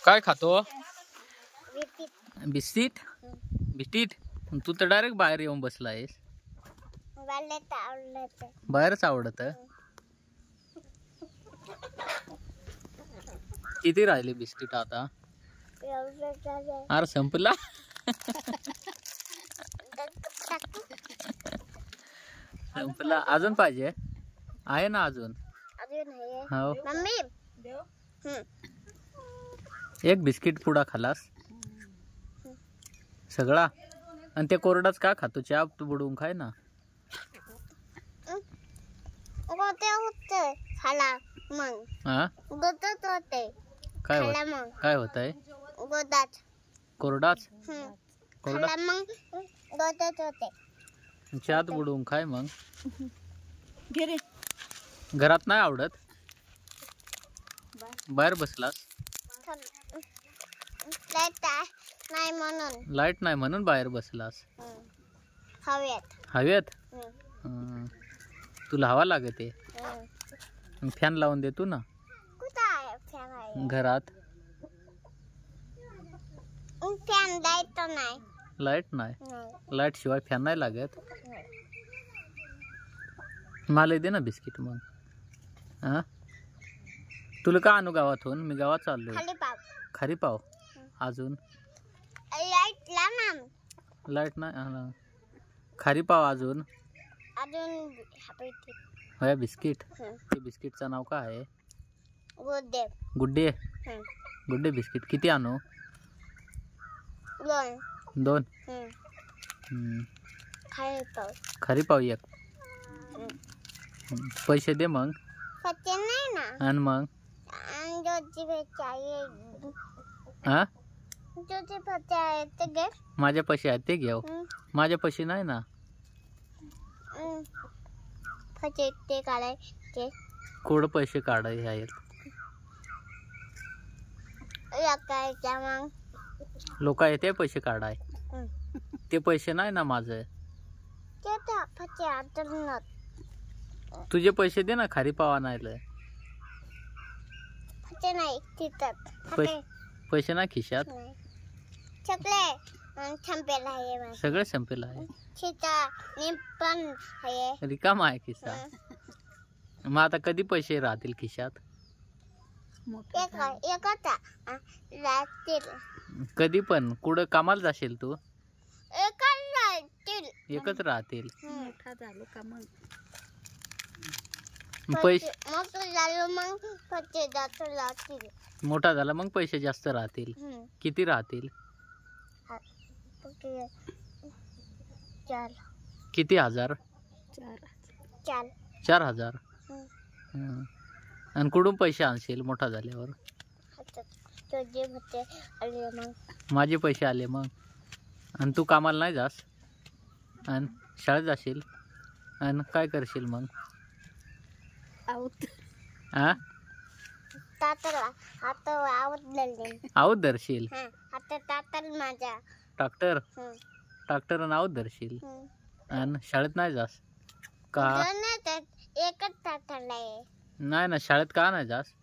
काय खातो? Biscuit. Biscuit तू तर डायरेक्ट बाहेर येऊन बसला आहेस. बाहेरच आवडत. किती राहिले बिस्किट आता? अरे संपला. संपला. अजून पाहिजे आहे ना? अजून हो. एक बिस्किट पुडा खालास सगळा. आणि ते कोरडाच का खातो? चहा बुडवून खाय ना. काय होत आहे? कोरडाच. चहात बुडवून खाय मग. घरात नाही आवडत? बाहेर बसलास? लाईट नाही म्हणून बाहेर बसलास. हवेत. तुला हवा लागते. फॅन लावून देतो ना घरात. लाईट नाही. लाईट शिवाय फॅन नाही लागत. मला दे ना बिस्किट मग. हा तुला का आणू गावातून? मी गावात चाललोय. खारी पाव. अजून लाईट नाही. खारी पाव. अजून होय बिस्किट. ते बिस्किटचं नाव काय आहे? गुड्डे. गुड्डे बिस्किट किती आणू? 2. खारी पाव 1. पैसे दे मग. आणि मग हा माझ्या पैसे आहेत ते घेऊ. माझ्या पैसे नाही ना. कोड पैसे काढायचे आहेत. लोक येते पैसे काढाय. ते पैसे नाही ना माझे. तुझे पैसे दे ना. खारी पावा नाही. पैसे नाही खिशात. सगळे संपेल आहे. रिकामा आहे खिसा. मग आता कधी पैसे राहतील खिशात? कधी पण. कुठं कामाला जाशील तू? एकच राहतील. पैसे मोठा झाला मग पैसे जास्त राहतील. किती राहतील? किती हजार? 4,000. आणि कुठून पैसे आणशील मोठा झाल्यावर? माझे पैसे आले मग. आणि तू कामाला नाही जास आणि शाळेत जाशील आणि काय करशील मग? आऊत धरशील. ट्रॅक्टर. ट्रॅक्टर आऊत धरशील आणि शाळेत नाही जास का? नाही ना. शाळेत का नाही जास?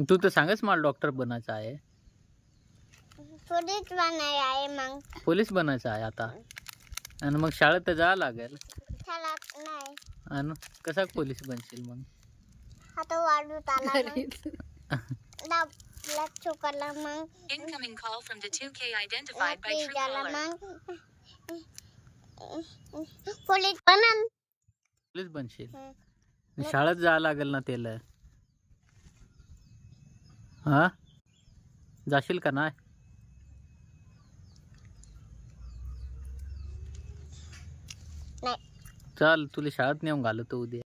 तू तर सांगच मला डॉक्टर बनायचं आहे. पोलीस बनायचं आहे आता. आणि मग शाळेत तर जावं लागेल. आणि कसा पोलीस बनशील मग? पोलीस बनशील. शाळेत जावं लागेल ना त्याला. हा जाशील का नाही? चल तुला शाळेत नेऊन घालतो उद्या.